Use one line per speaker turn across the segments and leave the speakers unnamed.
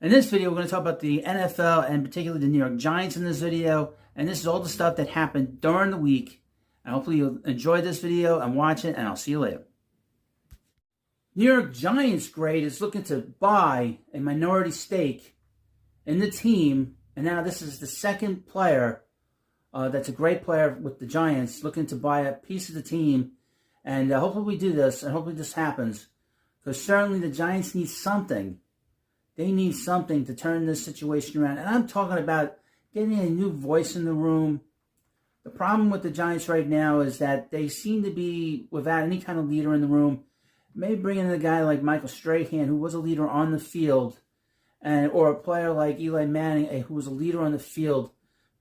In this video, we're going to talk about the NFL and particularly the New York Giants in this video. And this is all the stuff that happened during the week. And hopefully you'll enjoy this video and watch it, and I'll see you later. New York Giants grade is looking to buy a minority stake in the team. And now this is the second player that's a great player with the Giants looking to buy a piece of the team. And hopefully we do this, and hopefully this happens. Because certainly the Giants need something. They need something to turn this situation around. And I'm talking about getting a new voice in the room. The problem with the Giants right now is that they seem to be without any kind of leader in the room. Maybe bring in a guy like Michael Strahan, who was a leader on the field, or a player like Eli Manning, who was a leader on the field.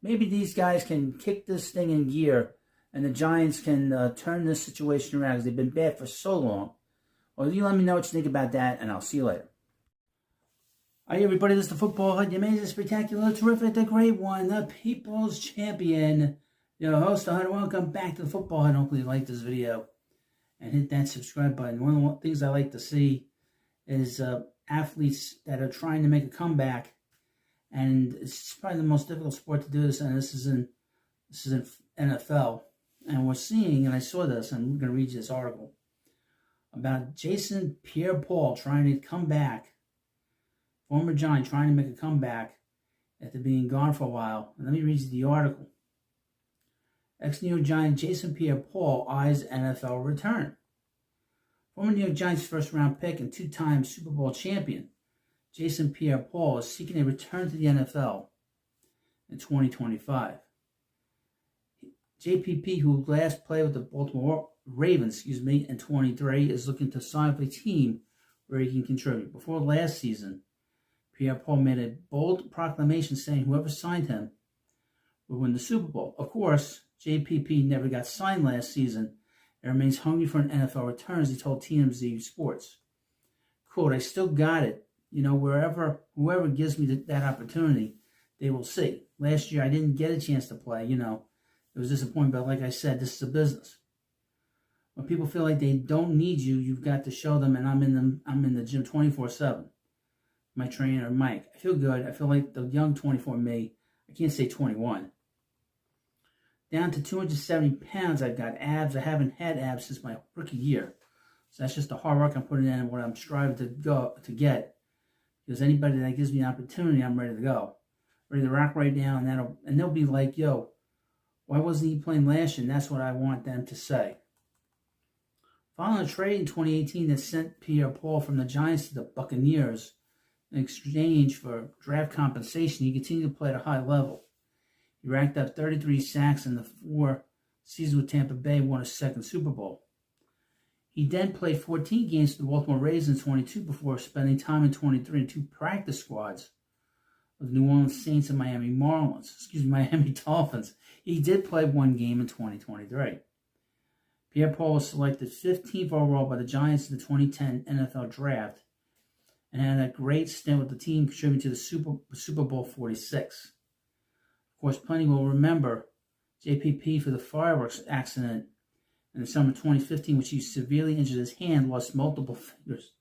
Maybe these guys can kick this thing in gear, and the Giants can turn this situation around because they've been bad for so long. Well, you let me know what you think about that, and I'll see you later. Hi, everybody. This is the Football Hut, the amazing, spectacular, terrific, the great one, the People's Champion, your host, the Hut. Welcome back to the Football Hut. Hopefully you like this video and hit that subscribe button. One of the things I like to see is athletes that are trying to make a comeback, and it's probably the most difficult sport to do this, and this is in NFL. And we're seeing, and I saw this, and we're going to read you this article about Jason Pierre-Paul trying to come back. Former Giant trying to make a comeback after being gone for a while. And let me read you the article. Ex-New York Giant Jason Pierre-Paul eyes NFL return. Former New York Giants first-round pick and two-time Super Bowl champion Jason Pierre-Paul is seeking a return to the NFL in 2025. JPP, who last played with the Baltimore Ravens, in 23, is looking to sign with a team where he can contribute. Before last season, Pierre-Paul made a bold proclamation saying whoever signed him would win the Super Bowl. Of course, JPP never got signed last season and remains hungry for an NFL return, as he told TMZ Sports. Quote, I still got it. Whoever gives me that opportunity, they will see. Last year, I didn't get a chance to play. It was disappointing, but like I said, this is a business. When people feel like they don't need you, you've got to show them, and I'm in the gym 24/7. My trainer, Mike. I feel good. I feel like the young 24 me. I can't say 21. Down to 270 pounds, I've got abs. I haven't had abs since my rookie year. So that's just the hard work I'm putting in and what I'm striving to get. Because anybody that gives me an opportunity, I'm ready to go. Ready to rock right now, and they'll be like, yo, why wasn't he playing last year? And that's what I want them to say. Following a trade in 2018 that sent Pierre-Paul from the Giants to the Buccaneers, in exchange for draft compensation, he continued to play at a high level. He racked up 33 sacks in the 4 seasons with Tampa Bay and won a second Super Bowl. He then played 14 games for the Baltimore Ravens in 22 before spending time in 23 in 2 practice squads of the New Orleans Saints and Miami Dolphins. He did play 1 game in 2023. Pierre-Paul was selected 15th overall by the Giants in the 2010 NFL Draft, and had a great stint with the team, contributing to the Super Bowl 46. Of course, plenty will remember JPP for the fireworks accident in the summer of 2015, which he severely injured his hand, lost multiple fingers.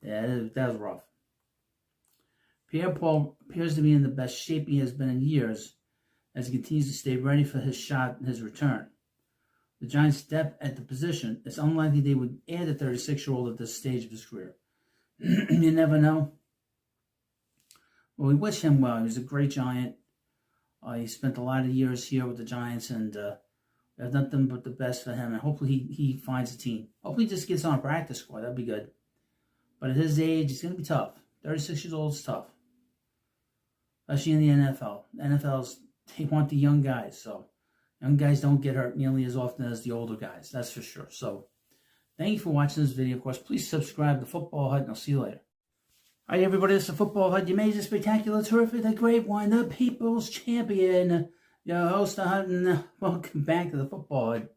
Yeah, that was rough. Pierre-Paul appears to be in the best shape he has been in years, as he continues to stay ready for his shot and his return. The Giants' depth at the position, it's unlikely they would add a 36-year-old at this stage of his career. You never know. Well, we wish him well. He was a great Giant. He spent a lot of years here with the Giants, and we have nothing but the best for him. And hopefully he finds a team. Hopefully he just gets on a practice squad. That'd be good. But at his age, it's going to be tough. 36 years old is tough. Especially in the NFL. The NFL's, they want the young guys. So young guys don't get hurt nearly as often as the older guys. That's for sure. So thank you for watching this video. Of course, please subscribe to Football Hut, and I'll see you later. Hi, everybody. This is the Football Hut, the amazing, spectacular, terrific, the great one, the People's Champion, your host, the Hut, and welcome back to the Football Hut.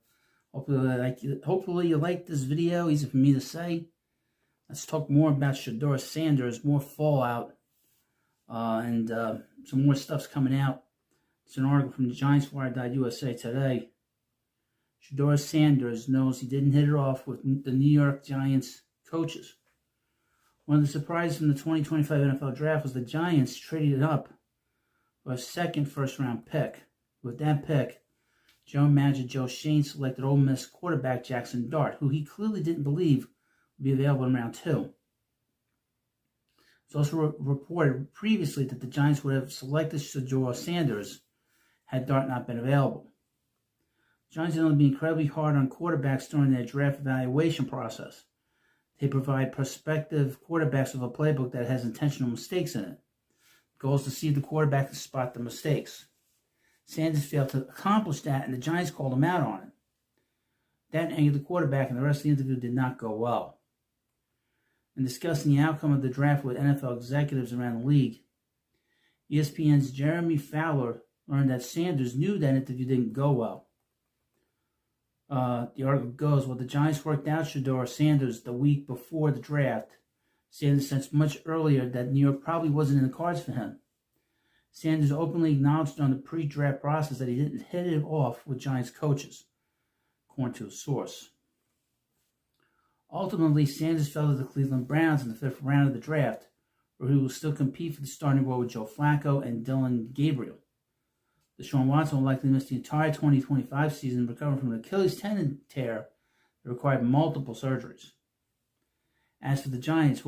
Hopefully you like this video. Easy for me to say. Let's talk more about Shedeur Sanders, more fallout, and some more stuff's coming out. It's an article from the GiantsWire.USA today. Shedeur Sanders knows he didn't hit it off with the New York Giants coaches. One of the surprises from the 2025 NFL Draft was the Giants traded up for a second first-round pick. With that pick, General Manager Joe Schoen selected Ole Miss quarterback Jackson Dart, who he clearly didn't believe would be available in round 2. It's also reported previously that the Giants would have selected Shedeur Sanders had Dart not been available. The Giants are going to be incredibly hard on quarterbacks during their draft evaluation process. They provide prospective quarterbacks with a playbook that has intentional mistakes in it. The goal is to see the quarterback and spot the mistakes. Sanders failed to accomplish that, and the Giants called him out on it. That angered the quarterback, and the rest of the interview did not go well. In discussing the outcome of the draft with NFL executives around the league, ESPN's Jeremy Fowler learned that Sanders knew that interview didn't go well. The article goes, the Giants worked out Shedeur Sanders the week before the draft. Sanders sensed much earlier that New York probably wasn't in the cards for him. Sanders openly acknowledged during the pre-draft process that he didn't hit it off with Giants coaches, according to a source. Ultimately, Sanders fell to the Cleveland Browns in the 5th round of the draft, where he will still compete for the starting role with Joe Flacco and Dylan Gabriel. Deshaun Watson will likely miss the entire 2025 season, recovering from an Achilles tendon tear that required multiple surgeries. As for the Giants,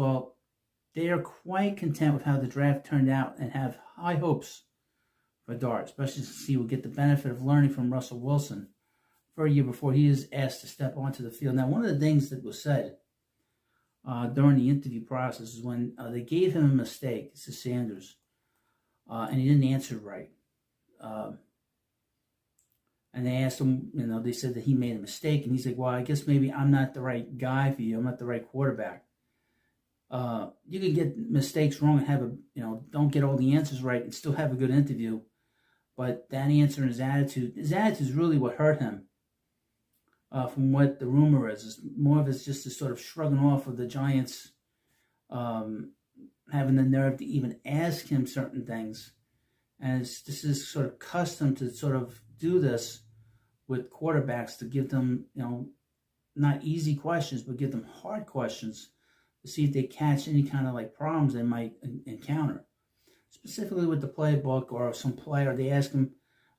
they are quite content with how the draft turned out and have high hopes for Dart, especially since he will get the benefit of learning from Russell Wilson for a year before he is asked to step onto the field. Now, one of the things that was said during the interview process is when they gave him a mistake, to Sanders, and he didn't answer right. And they asked him, they said that he made a mistake, and he's like, I guess maybe I'm not the right guy for you. I'm not the right quarterback. You can get mistakes wrong and have don't get all the answers right and still have a good interview. But that answer and his attitude is really what hurt him. From what the rumor is more of it's just a sort of shrugging off of the Giants, having the nerve to even ask him certain things. And this is sort of custom to sort of do this with quarterbacks, to give them, not easy questions, but give them hard questions to see if they catch any kind of problems they might encounter. Specifically with the playbook or some play, or they ask him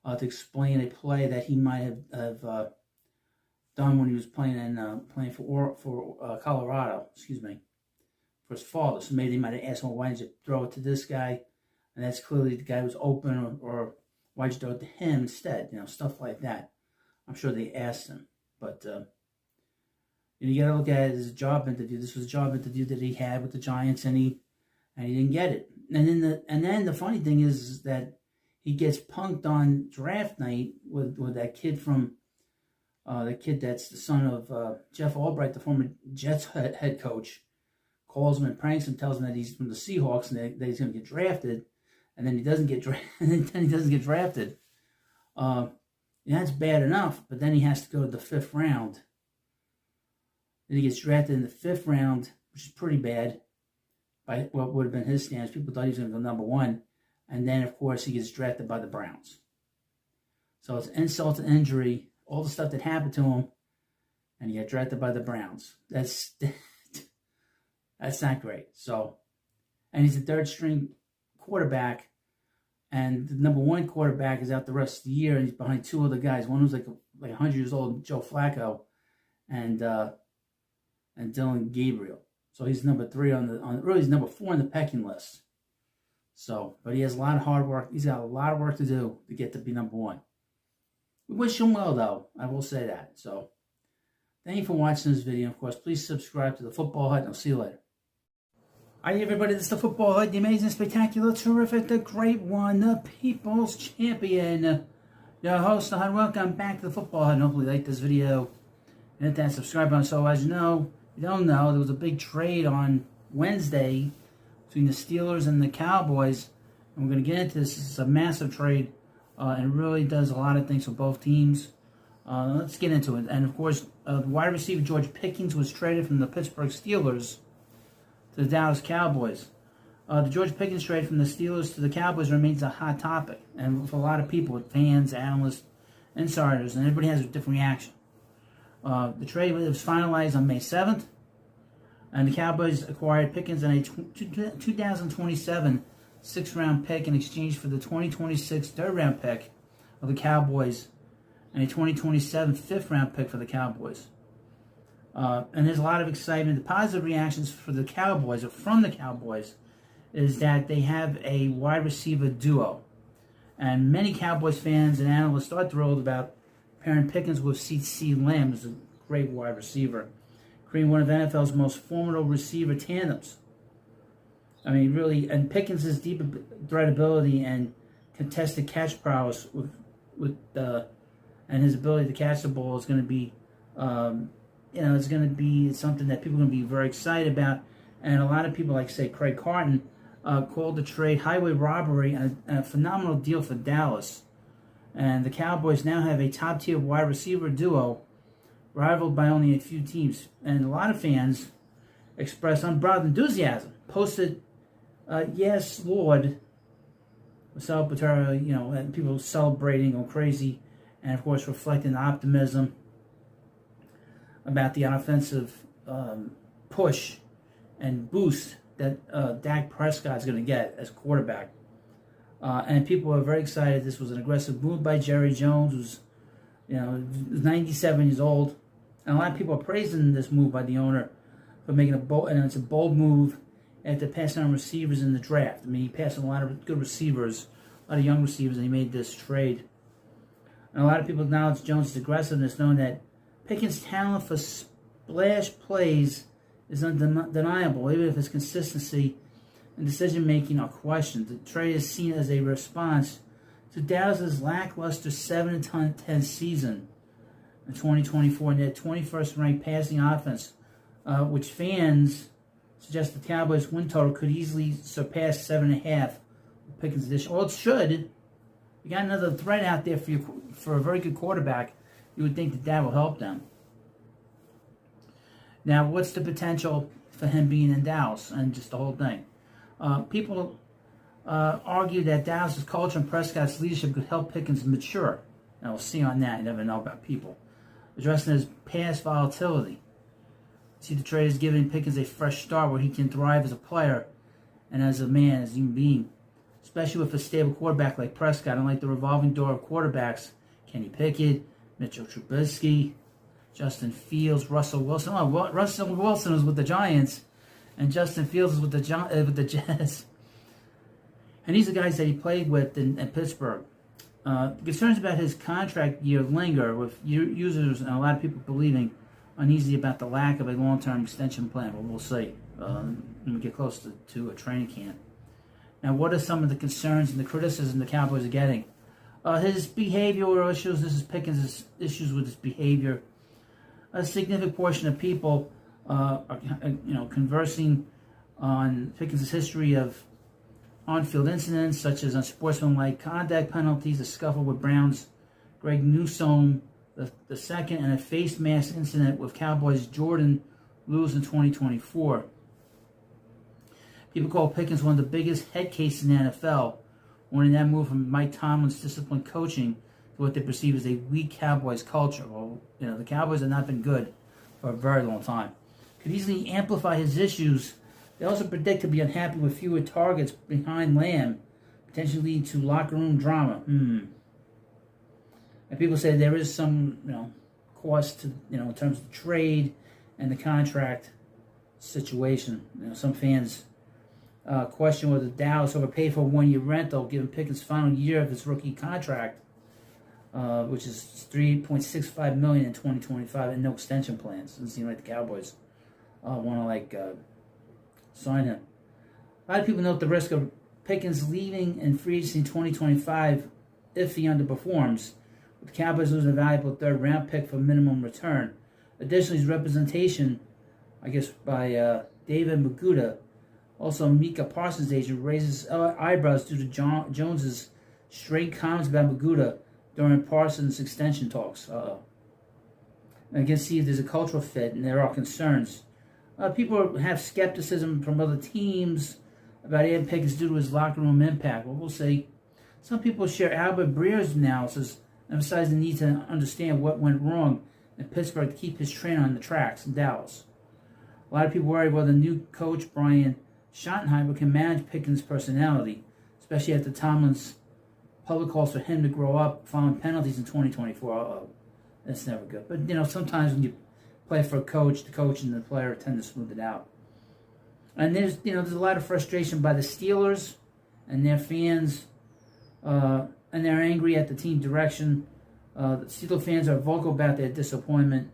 to explain a play that he might have done when he was playing for Colorado, for his father. So maybe they might have asked him, why did you throw it to this guy? And that's clearly the guy was open, or why'd you throw it to him instead? Stuff like that. I'm sure they asked him. But you got to look at it as a job interview. This was a job interview that he had with the Giants, and he didn't get it. And then the funny thing is that he gets punked on draft night with that kid from the kid that's the son of Jeff Albright, the former Jets head coach. Calls him and pranks him, tells him that he's from the Seahawks and that he's going to get drafted. And then he doesn't get drafted. That's bad enough, but then he has to go to the 5th round. Then he gets drafted in the 5th round, which is pretty bad by what would have been his standards. People thought he was going to go number 1. And then, of course, he gets drafted by the Browns. So it's insult to injury, all the stuff that happened to him, and he got drafted by the Browns. That's not great. So, and he's a 3rd-string quarterback, and the number 1 quarterback is out the rest of the year, and he's behind 2 other guys. One who's like 100 years old, Joe Flacco, and Dylan Gabriel. So he's number 3 really he's number 4 on the pecking list. So, but he has a lot of hard work. He's got a lot of work to do to get to be number 1. We wish him well, though. I will say that. So, thank you for watching this video. Of course, please subscribe to the Football Hut, and I'll see you later. Hi, everybody. This is the Football Hut, the amazing, spectacular, terrific, the great one, the People's Champion. Your host, the Hut. Welcome back to the Football Hut. And hopefully, you like this video and hit that subscribe button. So, as you know, if you don't know, there was a big trade on Wednesday between the Steelers and the Cowboys. And we're going to get into this. This is a massive trade. And it really does a lot of things for both teams. Let's get into it. And, of course, wide receiver George Pickens was traded from the Pittsburgh Steelers to the Dallas Cowboys. The George Pickens trade from the Steelers to the Cowboys remains a hot topic. And for a lot of people, fans, analysts, insiders, and everybody has a different reaction. The trade was finalized on May 7th. And the Cowboys acquired Pickens and a 2027 sixth-round pick in exchange for the 2026 third-round pick of the Cowboys and a 2027 fifth-round pick for the Cowboys. And there's a lot of excitement. The positive reactions for the Cowboys, or from the Cowboys, is that they have a wide receiver duo. And many Cowboys fans and analysts are thrilled about pairing Pickens with CeeDee Lamb, who's a great wide receiver, creating one of NFL's most formidable receiver tandems. I mean, really, and Pickens' deep threat ability and contested catch prowess and his ability to catch the ball is going to be, it's going to be something that people are going to be very excited about. And a lot of people, like, say, Craig Carton, called the trade highway robbery and a phenomenal deal for Dallas. And the Cowboys now have a top-tier wide receiver duo, rivaled by only a few teams. And a lot of fans expressed unbridled enthusiasm. Posted, yes, Lord, celebratory, and people celebrating, going crazy, and of course reflecting optimism about the offensive push and boost that Dak Prescott's going to get as quarterback. And people are very excited. This was an aggressive move by Jerry Jones, who's 97 years old. And a lot of people are praising this move by the owner for making and it's a bold move after passing on receivers in the draft. I mean, he passed on a lot of good receivers, a lot of young receivers, and he made this trade. And a lot of people acknowledge Jones' aggressiveness, knowing that Pickens' talent for splash plays is undeniable, even if his consistency and decision-making are questioned. The trade is seen as a response to Dallas' lackluster 7-10 season in 2024 and their 21st ranked passing offense, which fans suggest the Cowboys' win total could easily surpass 7.5 Pickens' addition. Well, it should. You got another threat out there for a very good quarterback. You would think that will help them. Now, what's the potential for him being in Dallas and just the whole thing? People argue that Dallas' culture and Prescott's leadership could help Pickens mature. And we'll see on that. You never know about people. Addressing his past volatility. See, the trade is giving Pickens a fresh start where he can thrive as a player and as a man, as a human being. Especially with a stable quarterback like Prescott, unlike the revolving door of quarterbacks, Kenny Pickett, Mitchell Trubisky, Justin Fields, Russell Wilson. Oh, Russell Wilson was with the Giants, and Justin Fields is with the Jets. And these are guys that he played with in Pittsburgh. Concerns about his contract year linger, with users and a lot of people believing uneasy about the lack of a long-term extension plan. But we'll see when we get close to a training camp. Now, what are some of the concerns and the criticism the Cowboys are getting? His behavioral issues. This is Pickens' issues with his behavior. A significant portion of people are, conversing on Pickens' history of on-field incidents, such as unsportsmanlike conduct penalties, a scuffle with Browns Greg Newsome the second, and a face mask incident with Cowboys Jordan Lewis in 2024. People call Pickens one of the biggest head cases in the NFL, warning that move from Mike Tomlin's disciplined coaching to what they perceive as a weak Cowboys culture. Well, the Cowboys have not been good for a very long time. Could easily amplify his issues. They also predict to be unhappy with fewer targets behind Lamb, potentially leading to locker room drama. And people say there is some, cost to, in terms of the trade and the contract situation. Some fans question whether Dallas overpaid for a one-year rental, given Pickens' final year of his rookie contract, which is $3.65 million in 2025, and no extension plans. Doesn't seem like the Cowboys want to sign him. A lot of people note the risk of Pickens leaving in free agency in 2025 if he underperforms, with the Cowboys losing a valuable third-round pick for minimum return. Additionally, his representation, by David Maguda, also Micah Parsons' agent, raises eyebrows due to Jones's straight comments about Maguda during Parsons' extension talks. And you can see if there's a cultural fit, and there are concerns. People have skepticism from other teams about Ed Pickens due to his locker room impact. Well, we'll see. Some people share Albert Breer's analysis, emphasizing the need to understand what went wrong in Pittsburgh to keep his train on the tracks in Dallas. A lot of people worry whether the new coach, Brian Schottenheimer, can manage Pickens' personality, especially after Tomlin's public calls for him to grow up following penalties in 2024. Uh-oh. That's never good. But, sometimes when you play for a coach, the coach and the player tend to smooth it out. And there's a lot of frustration by the Steelers and their fans, and they're angry at the team direction. The Steelers fans are vocal about their disappointment,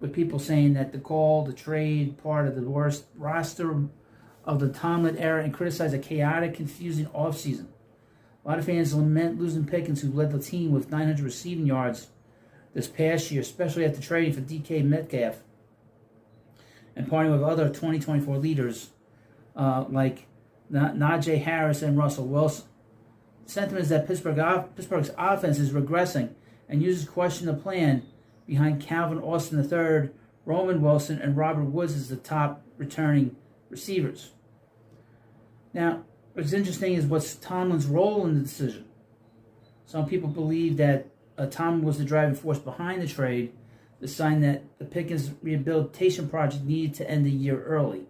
with people saying that the trade, part of the worst roster of the Tomlin era, and criticize a chaotic, confusing offseason. A lot of fans lament losing Pickens, who led the team with 900 receiving yards this past year, especially after trading for DK Metcalf and partnering with other 2024 leaders like Najee Harris and Russell Wilson. The sentiment is that Pittsburgh's offense is regressing and users question the plan behind Calvin Austin III, Roman Wilson, and Robert Woods as the top returning receivers. Now, what's interesting is what's Tomlin's role in the decision. Some people believe that Tomlin was the driving force behind the trade, the sign that the Pickens rehabilitation project needed to end a year early.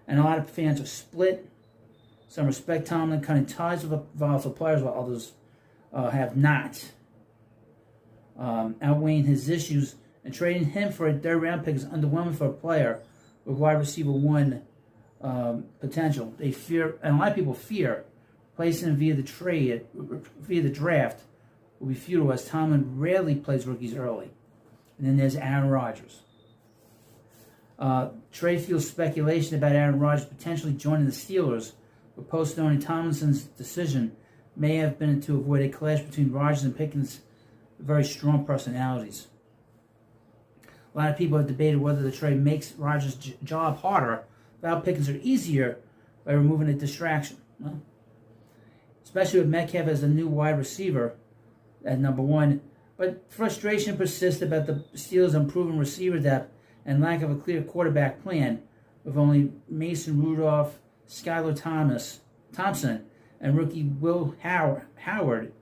And a lot of fans are split. Some respect Tomlin cutting ties with volatile players, while others have not. Outweighing his issues and trading him for a third-round pick is underwhelming for a player with wide receiver one potential. They fear, and a lot of people fear, placing him via the draft will be futile, as Tomlin rarely plays rookies early. And then there's Aaron Rodgers. Trade fuels speculation about Aaron Rodgers potentially joining the Steelers, but post-knowing Tomlinson's decision may have been to avoid a clash between Rodgers and Pickens' very strong personalities. A lot of people have debated whether the trade makes Rodgers' job harder without Pickens, or easier by removing a distraction. Well, especially with Metcalf as a new wide receiver at number one. But frustration persists about the Steelers' improving receiver depth and lack of a clear quarterback plan, with only Mason Rudolph, Skylar Thompson, and rookie Will Howard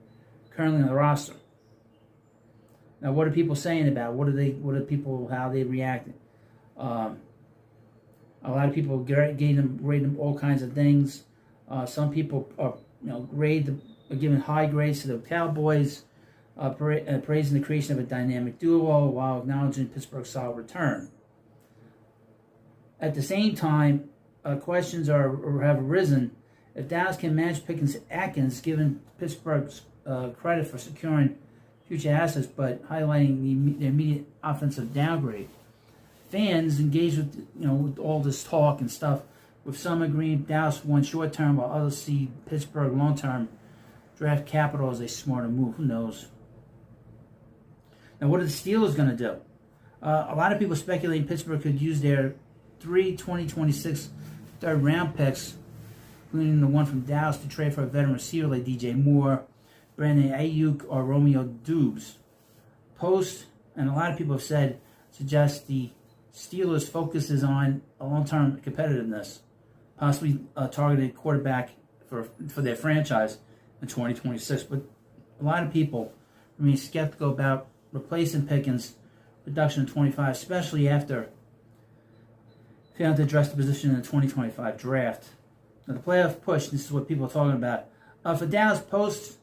currently on the roster. Now, what are people saying about it? How they reacting? A lot of people rate them all kinds of things. Some people are giving high grades to the Cowboys, praising the creation of a dynamic duo while acknowledging Pittsburgh's solid return. At the same time, questions have arisen if Dallas can manage Pickens-Atkins, given Pittsburgh's credit for securing future assets, but highlighting the immediate offensive downgrade. Fans engaged with all this talk and stuff, with some agreeing Dallas won short term, while others see Pittsburgh long term draft capital as a smarter move. Who knows? Now, what are the Steelers going to do? A lot of people speculate Pittsburgh could use their 2026 third-round picks, including the one from Dallas, to trade for a veteran receiver like DJ Moore, Brandon Ayuk, or Romeo Dubes. And a lot of people have said, suggest the Steelers focuses on a long-term competitiveness, possibly targeted quarterback for their franchise in 2026. But a lot of people remain skeptical about replacing Pickens' reduction in 25, especially after failing to address the position in the 2025 draft. Now, the playoff push, this is what people are talking about. For Dallas Post,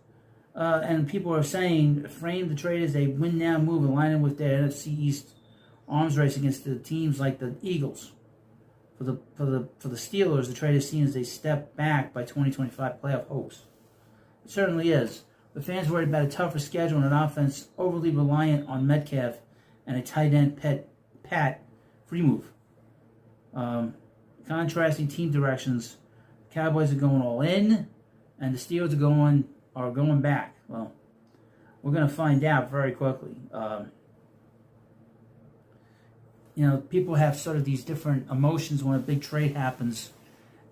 and people are saying, frame the trade as a win-now move, aligning with their NFC East arms race against the teams like the Eagles. For the Steelers, the trade is seen as a step back by 2025 playoff hopes. It certainly is. The fans worried about a tougher schedule and an offense overly reliant on Metcalf and a tight end Pat Freiermuth. Contrasting team directions, the Cowboys are going all in, and the Steelers are going back. Well, we're going to find out very quickly. People have sort of these different emotions when a big trade happens,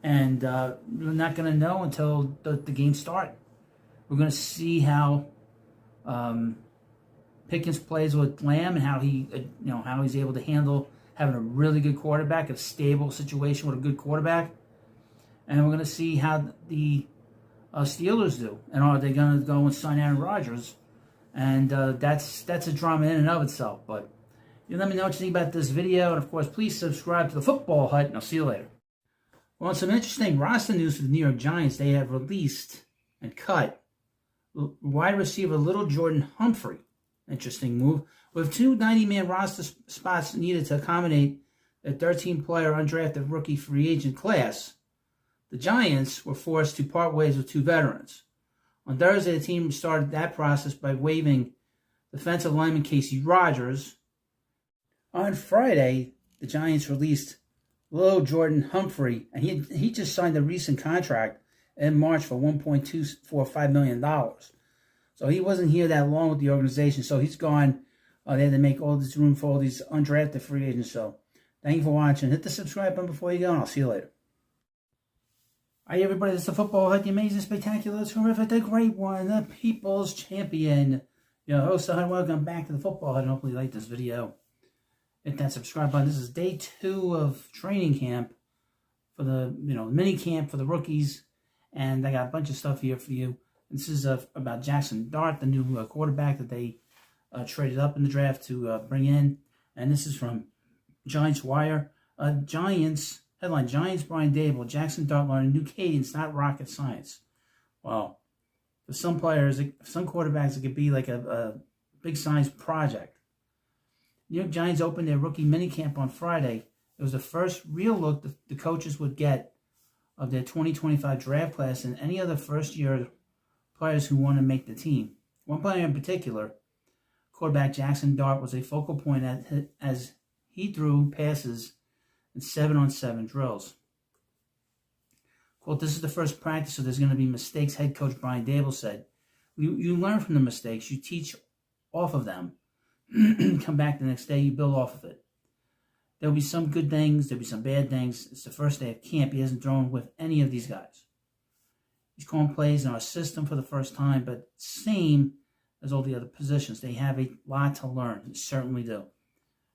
and we're not going to know until the games start. We're going to see how Pickens plays with Lamb, and how he's able to handle having a really good quarterback, a stable situation with a good quarterback, and we're going to see how the Steelers do, and are they going to go and sign Aaron Rodgers? And that's a drama in and of itself. But You let me know what you think about this video. And, of course, please subscribe to the Football Hut, and I'll see you later. Well, some interesting roster news for the New York Giants. They have released and cut wide receiver Little Jordan Humphrey. Interesting move. With two 90-man roster spots needed to accommodate a 13-player undrafted rookie free agent class, the Giants were forced to part ways with two veterans. On Thursday, the team started that process by waiving defensive lineman Casey Rogers. On Friday, the Giants released Little Jordan Humphrey, and he just signed a recent contract in March for $1.245 million. So he wasn't here that long with the organization, so he's gone. They had to make all this room for all these undrafted free agents. So thank you for watching. Hit the subscribe button before you go, and I'll see you later. All right, everybody, this is the Football Hut, the amazing, spectacular, the terrific, the great one, the people's champion. Your host, Hut. Welcome back to the Football Hut, and hopefully you like this video. Hit that subscribe button. This is day 2 of training camp for the mini camp for the rookies, and I got a bunch of stuff here for you. This is about Jackson Dart, the new quarterback that they traded up in the draft to bring in, and this is from Giants Wire. Giants headline: Giants Brian Daboll, Jackson Dart learning new cadence, not rocket science. Well, for some players, some quarterbacks, it could be like a big science project. New York Giants opened their rookie minicamp on Friday. It was the first real look the coaches would get of their 2025 draft class and any other first-year players who want to make the team. One player in particular, quarterback Jackson Dart, was a focal point as he threw passes in 7-on-7 drills. Quote, "This is the first practice, so there's going to be mistakes," head coach Brian Daboll said. You learn from the mistakes. You teach off of them. Come back the next day, you build off of it. There'll be some good things. There'll be some bad things. It's the first day of camp. He hasn't thrown with any of these guys. He's calling plays in our system for the first time, but same as all the other positions. They have a lot to learn. They certainly do.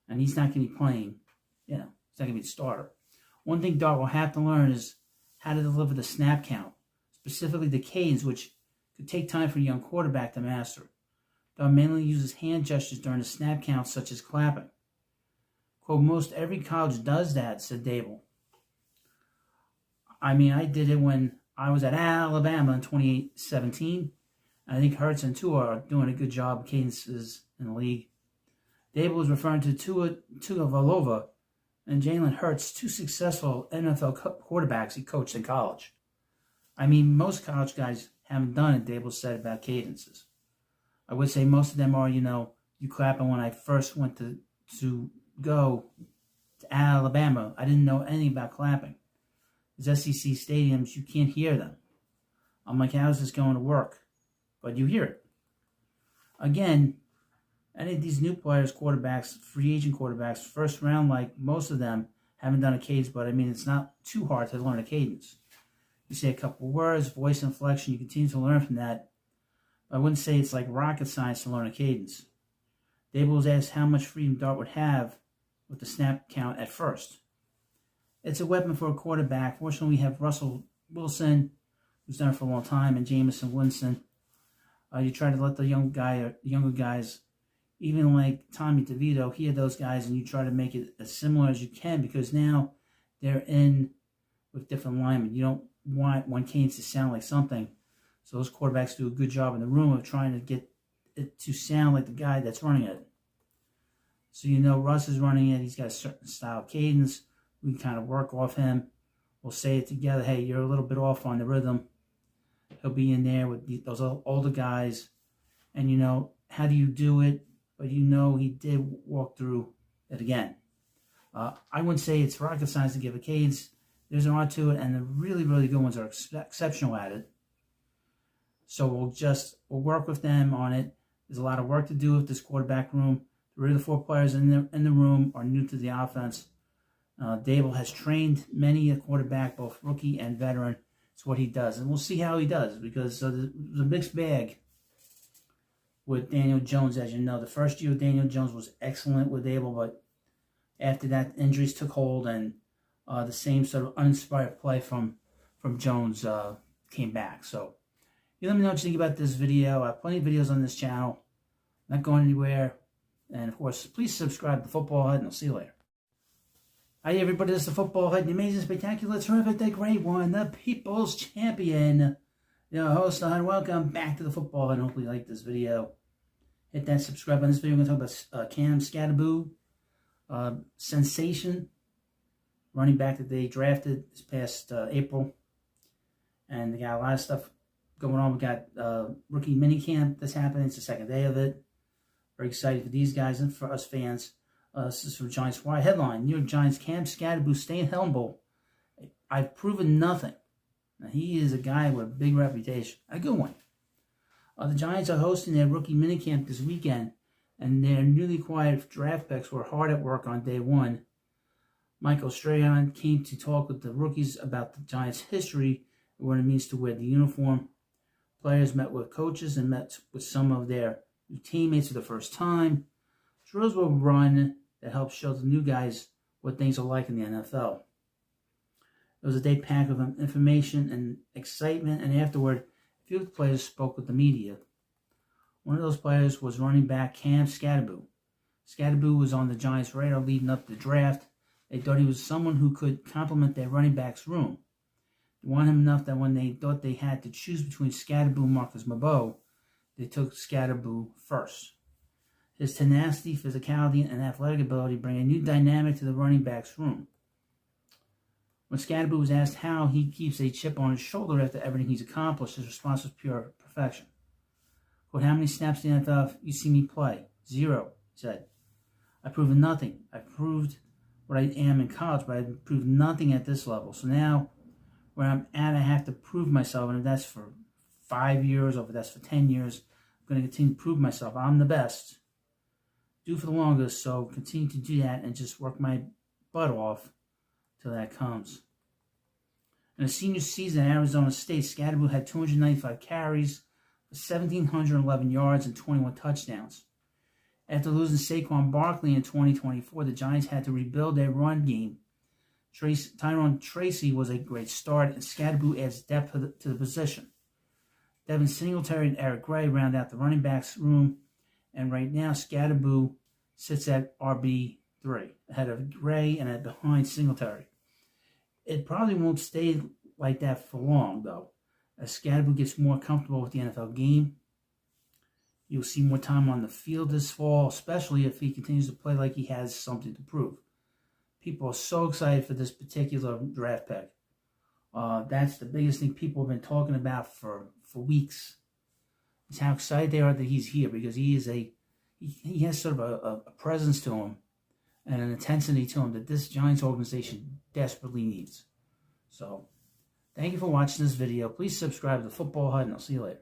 And he's not going to be playing, he's not going to be the starter. One thing Dart will have to learn is how to deliver the snap count, specifically the cadence, which could take time for a young quarterback to master. Dart mainly uses hand gestures during the snap count, such as clapping. Quote, "Most every college does that," said Daboll. I mean, I did it when I was at Alabama in 2017. I think Hurts and Tua are doing a good job of cadences in the league. Daboll was referring to Tua Valova and Jalen Hurts, two successful NFL quarterbacks he coached in college. I mean, most college guys haven't done it, Daboll said about cadences. I would say most of them are, you clapping. When I first went to go to Alabama, I didn't know anything about clapping. These SEC stadiums, you can't hear them. I'm like, how's this going to work? But you hear it. Again, any of these new players, quarterbacks, free agent quarterbacks, first round, like most of them, haven't done a cadence, but I mean, it's not too hard to learn a cadence. You say a couple of words, voice inflection, you continue to learn from that. I wouldn't say it's like rocket science to learn a cadence. Daboll was asked how much freedom Dart would have with the snap count at first. It's a weapon for a quarterback. Fortunately, we have Russell Wilson, who's done it for a long time, and Jameson Winston. You try to let the younger guys, even like Tommy DeVito, hear those guys, and you try to make it as similar as you can, because now they're in with different linemen. You don't want one cadence to sound like something. So those quarterbacks do a good job in the room of trying to get it to sound like the guy that's running it. So Russ is running it. He's got a certain style of cadence. We can kind of work off him. We'll say it together. Hey, you're a little bit off on the rhythm. He'll be in there with those older guys. And, how do you do it? But he did walk through it again. I wouldn't say it's rocket science to give a cadence. There's an art to it, and the really, really good ones are exceptional at it. So we'll work with them on it. There's a lot of work to do with this quarterback room. 3 of the 4 players in the room are new to the offense. Daboll has trained many a quarterback, both rookie and veteran. It's what he does, and we'll see how he does, because the mixed bag with Daniel Jones, as you know. The first year of Daniel Jones was excellent with Daboll, but after that, injuries took hold, and the same sort of uninspired play from Jones came back. So you let me know what you think about this video. I have plenty of videos on this channel. Not going anywhere. And, of course, please subscribe to Football Hut, and I'll see you later. Hi, everybody. This is the Football Hut, the amazing, spectacular, terrific, the great one, the People's Champion. Your host, and welcome back to the Football Hut. Hopefully you like this video. Hit that subscribe button. This video, we're going to talk about Cam Skadaboo, sensation, running back that they drafted this past April. And they got a lot of stuff going on. We got rookie minicamp that's happening. It's the second day of it. Very excited for these guys and for us fans. This is from Giants Wire. Headline: New York Giants Cam Skadaboo staying humble. I've proven nothing. Now, he is a guy with a big reputation. A good one. The Giants are hosting their rookie minicamp this weekend, and their newly acquired draft picks were hard at work on day one. Michael Strahan came to talk with the rookies about the Giants' history and what it means to wear the uniform. Players met with coaches and met with some of their new teammates for the first time. Drills were run that helped show the new guys what things are like in the NFL. It was a day packed with information and excitement, and afterward, a few players spoke with the media. One of those players was running back Cam Skadaboo. Skadaboo was on the Giants' radar leading up to the draft. They thought he was someone who could complement their running back's room. They wanted him enough that when they thought they had to choose between Skadaboo and Marcus Mabeau, they took Skadaboo first. His tenacity, physicality, and athletic ability bring a new dynamic to the running back's room. When Skadaboo was asked how he keeps a chip on his shoulder after everything he's accomplished, his response was pure perfection. Quote, how many snaps in the NFL have you seen me play? 0, he said. I've proven nothing. I've proved what I am in college, but I've proved nothing at this level. So now, where I'm at, I have to prove myself, and if that's for 5 years or if that's for 10 years, I'm going to continue to prove myself. I'm the best. Do for the longest, so continue to do that and just work my butt off till that comes. In the senior season at Arizona State, Skadaboo had 295 carries, 1,711 yards, and 21 touchdowns. After losing Saquon Barkley in 2024, the Giants had to rebuild their run game. Tyrone Tracy was a great start, and Skadaboo adds depth to the position. Devin Singletary and Eric Gray round out the running backs room, and right now Skadaboo sits at RB3, ahead of Gray and behind Singletary. It probably won't stay like that for long, though. As Skadaboo gets more comfortable with the NFL game, you'll see more time on the field this fall, especially if he continues to play like he has something to prove. People are so excited for this particular draft pick. That's the biggest thing people have been talking about for weeks. Is how excited they are that he's here, because he has sort of a presence to him and an intensity to him that this Giants organization desperately needs. So, thank you for watching this video. Please subscribe to the Football Hut, and I'll see you later.